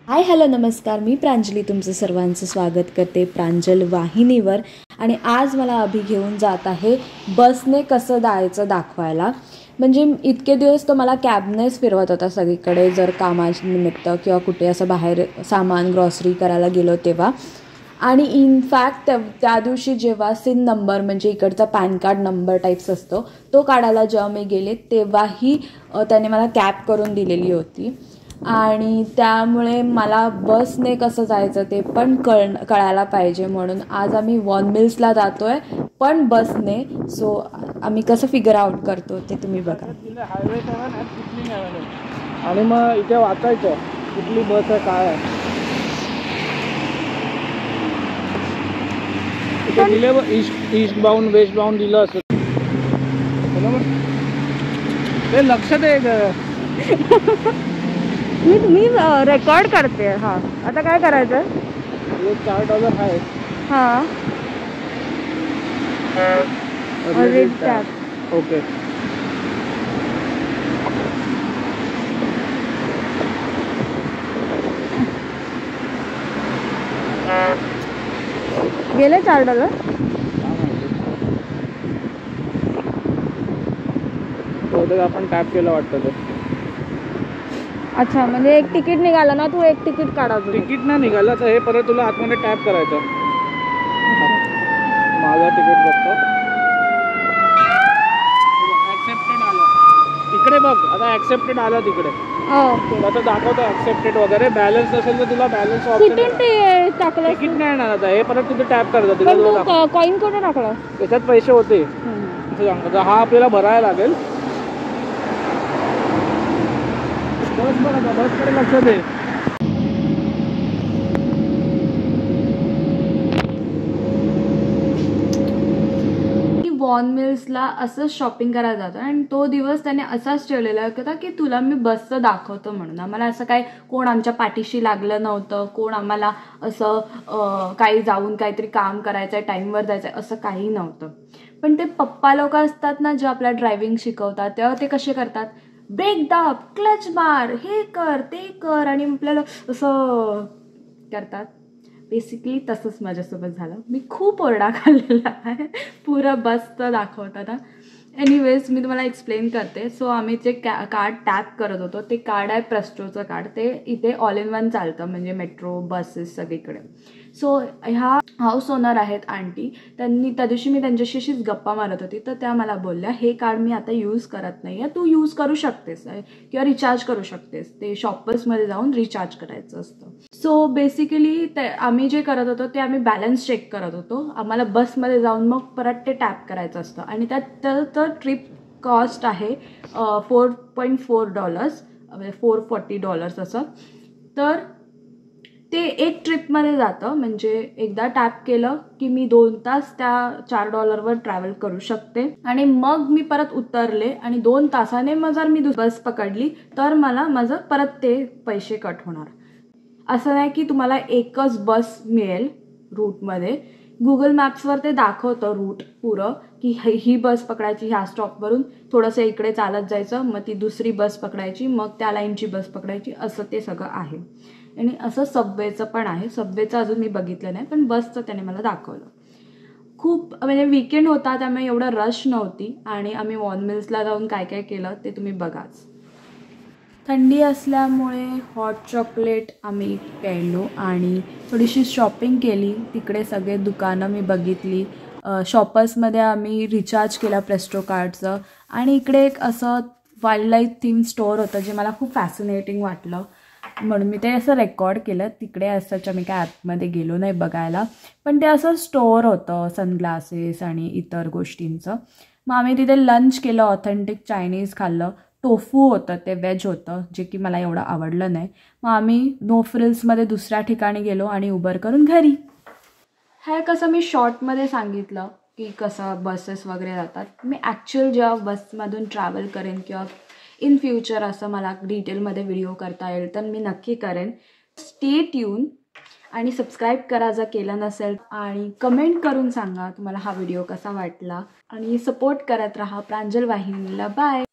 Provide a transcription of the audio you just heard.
Hi hello नमस्कार, मी प्रांजली तुमचं सर्वांचं स्वागत करते प्रांजल वाहिनीवर. आणि आज मला अभि घेऊन जात आहे बसने कसं जायचं दाखवायला. म्हणजे इतके दिवस तो मला कॅबनेच फिरवत होता सगळीकडे, जर कामानिमित्त किंवा कुठे असं बाहेर सामान ग्रॉसरी करायला गेलो तेव्हा. आणि इनफॅक्ट त्या दिवशी जेव्हा सिन नंबर म्हणजे इकडचा पॅन कार्ड नंबर टाईप्स असतो तो काढायला जेव्हा मी गेले तेव्हाही त्याने मला कॅब करून दिलेली होती. आणि त्यामुळे मला बसने कसं जायचं ते पण कळायला पाहिजे, म्हणून आज आम्ही वॉन मिल्सला जातो आहे पण बसने. सो आम्ही कसं फिगर आउट करतो ते तुम्ही बघा. हायवे 7 आहे, कुठली आणि मग इथे वाचायचं कुठली बस आहे काय आहे इथे दिले. ईस्ट बाउंड वेस्ट बाउंड दिलं असं बरोबर. ते लक्षात आहे मी रेकॉर्ड करते. हां, आता काय करायचं? हे $4 आहे. हां, ओके. गेले $4. बहुतेक आपण टॅप केलं वाटतं ते. अच्छा, म्हणजे एक तिकीट निघालं ना, तू एक तिकीट काढायचं. तिकीट नाही निघालं तर हे परत तुला आतमध्ये टॅप करायचं. माझं तिकीट बघतो. ॲक्सेप्टेड आलं तिकडे बघ. आता ॲक्सेप्टेड आलं तिकडे. आता दाखवतो ॲक्सेप्टेड वगैरे. बॅलन्स असेल तर तुला बॅलन्स ऑप्शन टाकलं. तिकीट नाही येणार आता. हे परत तिथे टॅप करायचं. तिला कॉईन कुठे टाकलं? त्याच्यात पैसे होते. हा आपल्याला भरायला लागेल. बस बघा, बसकडे लक्ष दे. वॉन मिल्सला असंच शॉपिंग करायला जातो आणि तो दिवस त्याने असाच ठेवलेला होता की तुला मी बसचं दाखवतो म्हणून. आम्हाला असं काय कोण आमच्या पाठीशी लागलं नव्हतं, कोण आम्हाला असं काही जाऊन काहीतरी काम करायचं आहे, टाईमवर जायचं आहे असं काही नव्हतं. पण ते पप्पा लोक असतात ना जे आपल्याला ड्रायव्हिंग शिकवतात, तेव्हा ते कसे करतात, ब्रेक दाब, क्लच मार, हे कर ते कर आणि आपल्याला असं करतात. बेसिकली तसंच माझ्यासोबत झालं. मी खूप ओरडा खाल्लेला आहे पुरं बसचं दाखवताना. एनिवेज मी तुम्हाला एक्सप्लेन करते. सो आम्ही जे कार्ड टॅप करत होतो ते कार्ड आहे प्रेस्टोचं कार्ड. ते इथे ऑल इन वन चालतं, म्हणजे मेट्रो बसेस सगळीकडे. सो ह्या हाऊस ओनर आहेत आंटी, त्यांनी त्या दिवशी मी त्यांच्याशी अशीच गप्पा मारत होती तर त्या मला बोलल्या, हे कार्ड मी आता यूज करत नाही आहे, तू यूज करू शकतेस किंवा रिचार्ज करू शकतेस. ते शॉपर्समध्ये जाऊन रिचार्ज करायचं असतं. सो बेसिकली ते आम्ही जे करत होतो ते आम्ही बॅलन्स चेक करत होतो. आम्हाला बसमध्ये जाऊन मग परत ते टॅप करायचं असतं. आणि त्यात तर ट्रिप कॉस्ट आहे $4.4 म्हणजे $440 असं. तर ते एक ट्रिपमध्ये जातं. म्हणजे एकदा टॅप केलं की मी 2 तास त्या $4 ट्रॅव्हल करू शकते. आणि मग मी परत उतरले आणि 2 तासाने मग जर मी बस पकडली तर मला माझं परत ते पैसे कट होणार. असं नाही की तुम्हाला एकच बस मिळेल रूटमध्ये. गुगल मॅप्सवर ते दाखवतं रूट पुरं की ही बस पकडायची ह्या स्टॉपवरून, थोडंसं इकडे चालत जायचं, मग ती दुसरी बस पकडायची, मग त्या लाईनची बस पकडायची, असं ते सगळं आहे. आणि असं सबवेचं पण आहे. सबवेचं अजून मी बघितलं नाही पण बसचं त्याने मला दाखवलं. खूप म्हणजे वीकेंड होता त्यामुळे एवढं रश नव्हती. आणि आम्ही वॉन मिल्सला जाऊन काय काय केलं ते तुम्ही बघाच. थंडी असल्यामुळे हॉट चॉकलेट आम्ही प्यायलो आणि थोडीशी शॉपिंग केली. तिकडे सगळे दुकानं मी बघितली. शॉपर्समध्ये आम्ही रिचार्ज केला प्रेस्टो कार्डचं. आणि इकडे एक असं वाईल्ड लाईफ थीम स्टोअर होतं जे मला खूप फॅसिनेटिंग वाटलं, म्हणून मी ते असं रेकॉर्ड केलं. तिकडे असं मी काय आतमध्ये गेलो नाही बघायला, पण ते असं स्टोअर होतं सनग्लासेस आणि इतर गोष्टींचं. मग आम्ही तिथे लंच केलं, ऑथेंटिक चायनीज खाल्लं. टोफू होतं, ते वेज होतं जे की मला एवढं आवडलं नाही. मग आम्ही नो फ्रिल्समध्ये दुसऱ्या ठिकाणी गेलो आणि उबर करून घरी. हे कसं मी शॉर्टमध्ये सांगितलं की कसं बसेस वगैरे जातात. मी ॲक्च्युअल जेव्हा बसमधून ट्रॅव्हल करेन किंवा इन फ्युचर असं मला डिटेलमध्ये व्हिडिओ करता येईल तर मी नक्की करेन. स्टे ट्यून आणि सबस्क्राईब करा जर केलं नसेल. आणि कमेंट करून सांगा तुम्हाला हा व्हिडिओ कसा वाटला. आणि सपोर्ट करत राहा प्रांजल वाहिनीला. बाय.